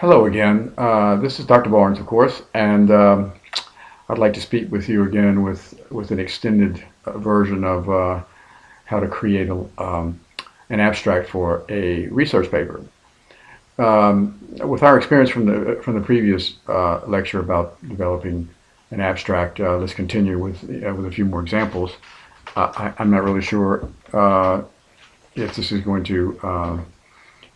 Hello again. This is Dr. Barnes, of course, and I'd like to speak with you again with an extended version of how to create an abstract for a research paper. With our experience from the previous lecture about developing an abstract, let's continue with a few more examples. I'm not really sure if this is going to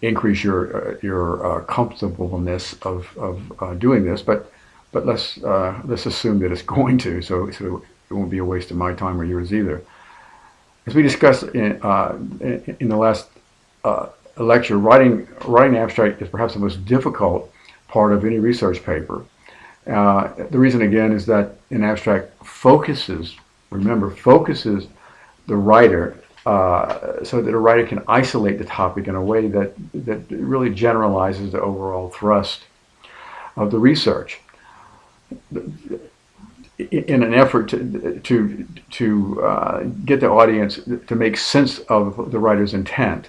increase your comfortableness of doing this, but let's assume that it's going to, so it won't be a waste of my time or yours either. As we discussed in the last lecture, writing abstract is perhaps the most difficult part of any research paper. The reason again is that an abstract focuses the writer so that a writer can isolate the topic in a way that really generalizes the overall thrust of the research in an effort to get the audience to make sense of the writer's intent.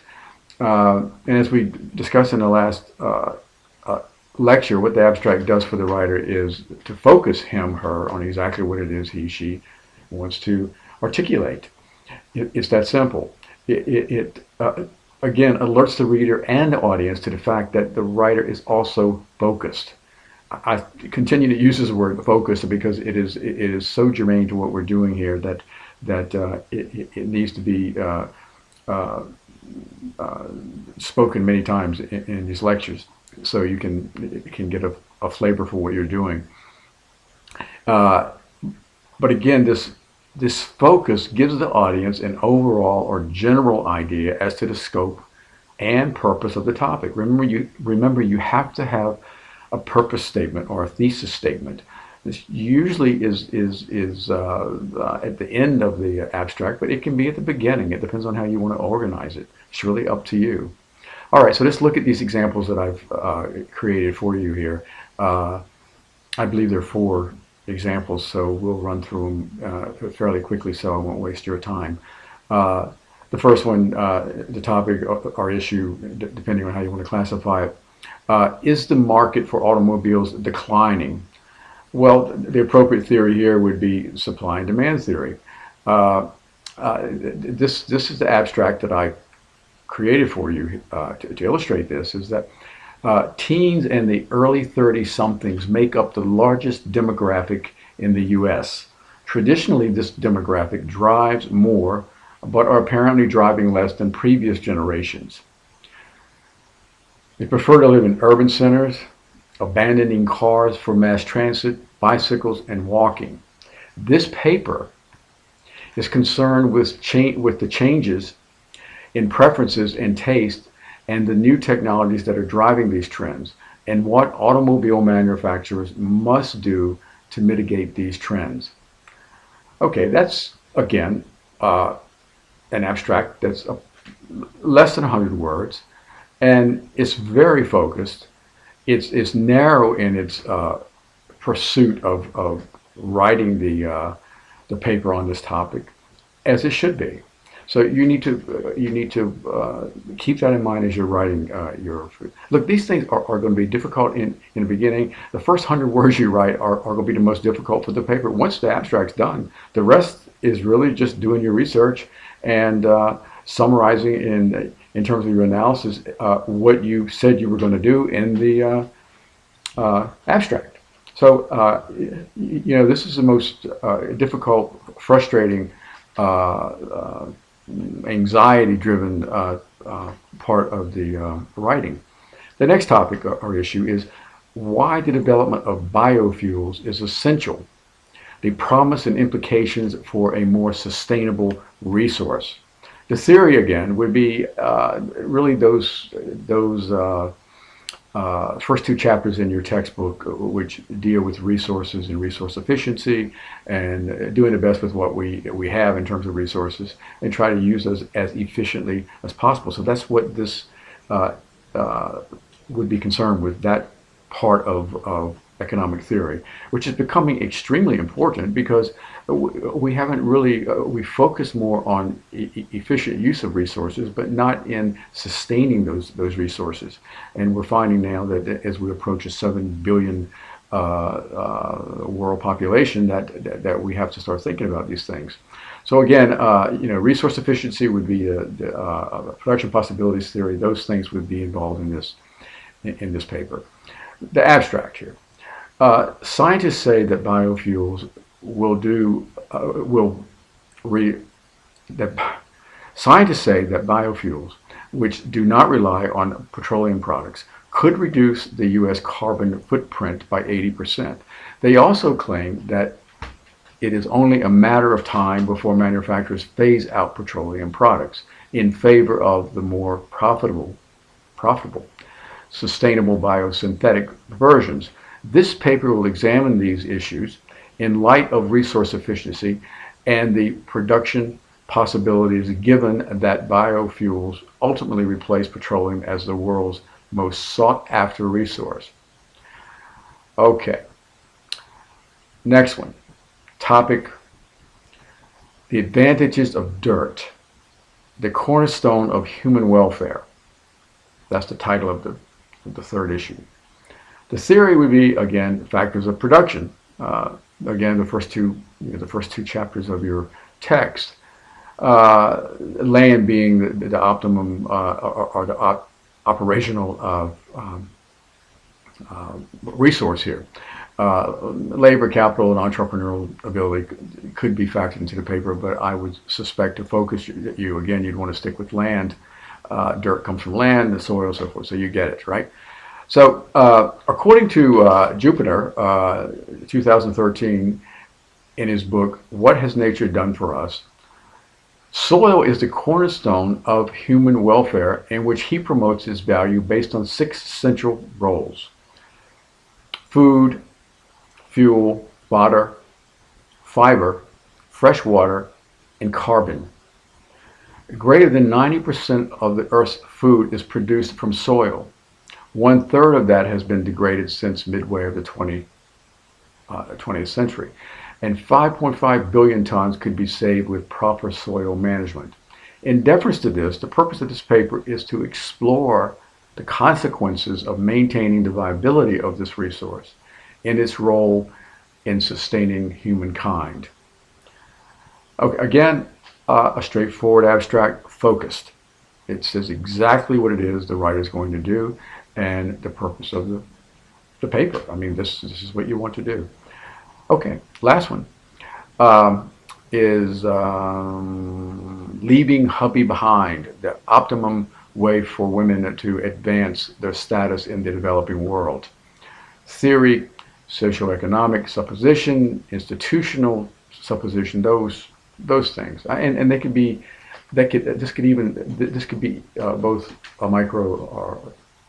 And as we discussed in the last lecture, what the abstract does for the writer is to focus him, her, on exactly what it is he, she wants to articulate. It's that simple. It again alerts the reader and the audience to the fact that the writer is also focused. I continue to use this word focus because it is so germane to what we're doing here that it needs to be spoken many times in these lectures, so you can get a flavor for what you're doing. But again, this focus gives the audience an overall or general idea as to the scope and purpose of the topic. Remember, you have to have a purpose statement or a thesis statement. This usually is at the end of the abstract, but it can be at the beginning. It depends on how you want to organize it. It's really up to you. All right, so let's look at these examples that I've created for you here. I believe there are 4 examples, so we'll run through them fairly quickly so I won't waste your time. The first one, the topic or issue, depending on how you want to classify it, is the market for automobiles declining? Well, the appropriate theory here would be supply and demand theory. This is the abstract that I created for you to illustrate this, is that teens and the early 30-somethings make up the largest demographic in the U.S. Traditionally, this demographic drives more, but are apparently driving less than previous generations. They prefer to live in urban centers, abandoning cars for mass transit, bicycles, and walking. This paper is concerned with the changes in preferences and taste and the new technologies that are driving these trends, and what automobile manufacturers must do to mitigate these trends. Okay, that's, again, an abstract that's less than 100 words, and it's very focused. It's narrow in its pursuit of writing the paper on this topic, as it should be. So you need to keep that in mind as you're writing your. Look, these things are going to be difficult in the beginning. The first 100 words you write are going to be the most difficult for the paper. Once the abstract's done, the rest is really just doing your research and summarizing in terms of your analysis what you said you were going to do in the abstract. So this is the most difficult, frustrating, anxiety-driven part of the writing. The next topic or issue is why the development of biofuels is essential. The promise and implications for a more sustainable resource. The theory again would be really those first 2 chapters in your textbook, which deal with resources and resource efficiency and doing the best with what we have in terms of resources and try to use those as efficiently as possible. So that's what this would be concerned with, that part of economic theory, which is becoming extremely important because we haven't really, we focus more on efficient use of resources, but not in sustaining those resources. And we're finding now that as we approach a 7 billion world population, that we have to start thinking about these things. So again, resource efficiency would be the production possibilities theory. Those things would be involved in this paper. The abstract here. Scientists say that biofuels scientists say that biofuels, which do not rely on petroleum products, could reduce the U.S. carbon footprint by 80%. They also claim that it is only a matter of time before manufacturers phase out petroleum products in favor of the more profitable, sustainable biosynthetic versions. This paper will examine these issues in light of resource efficiency and the production possibilities, given that biofuels ultimately replace petroleum as the world's most sought after resource. Okay, next one. Topic: the advantages of dirt, the cornerstone of human welfare. That's the title of the third issue. The theory would be, again, factors of production. Again, the first two chapters of your text. Land being the optimum or the operational resource here. Labor, capital, and entrepreneurial ability could be factored into the paper, but I would suspect to focus you again, you'd want to stick with land. Dirt comes from land, the soil, so forth. So you get it, right? So, according to Jupiter, 2013, in his book, What Has Nature Done for Us? Soil is the cornerstone of human welfare, in which he promotes its value based on 6 central roles: food, fuel, fodder, fiber, fresh water, and carbon. Greater than 90% of the Earth's food is produced from soil. 1/3 of that has been degraded since midway of the 20th century. And 5.5 billion tons could be saved with proper soil management. In deference to this, the purpose of this paper is to explore the consequences of maintaining the viability of this resource and its role in sustaining humankind. Okay, again, a straightforward abstract, focused. It says exactly what it is the writer is going to do and the purpose of the paper. I mean, this is what you want to do. Okay, last one is leaving hubby behind, the optimum way for women to advance their status in the developing world. Theory, socioeconomic supposition, institutional supposition, those things, and they could be, this could be both a micro or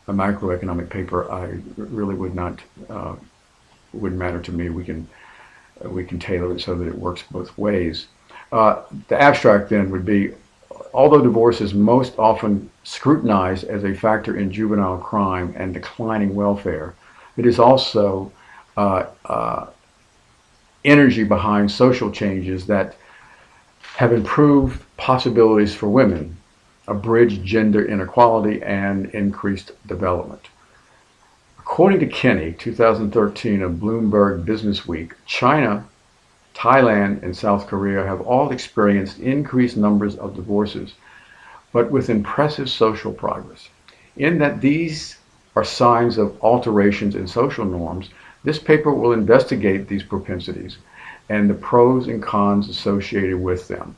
a macroeconomic paper. I really wouldn't matter to me. We can tailor it so that it works both ways. The abstract then would be, although divorce is most often scrutinized as a factor in juvenile crime and declining welfare, it is also energy behind social changes that have improved possibilities for women, abridged gender inequality, and increased development. According to Kenny, 2013 of Bloomberg Businessweek, China, Thailand, and South Korea have all experienced increased numbers of divorces, but with impressive social progress. In that these are signs of alterations in social norms, this paper will investigate these propensities and the pros and cons associated with them.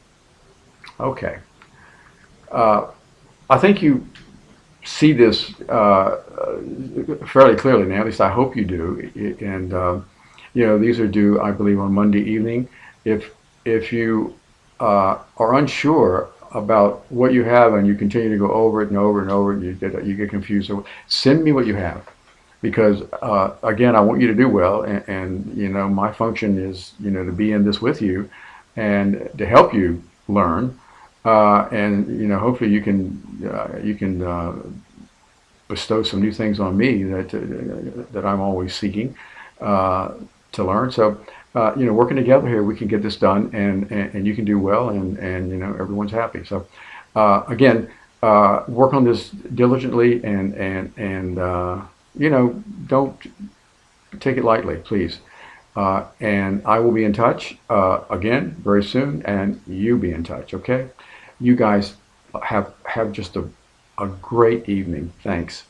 Okay. I think you see this fairly clearly now, at least I hope you do. And these are due, I believe, on Monday evening. If you are unsure about what you have and you continue to go over it and over and over, and you get confused, so send me what you have, because again, I want you to do well, and my function is to be in this with you and to help you learn. And hopefully you can bestow some new things on me that I'm always seeking, to learn. So, working together here, we can get this done, and you can do well, and everyone's happy. So, again, work on this diligently, and don't take it lightly, please. And I will be in touch again very soon, and you be in touch. Okay, you guys have just a great evening. Thanks.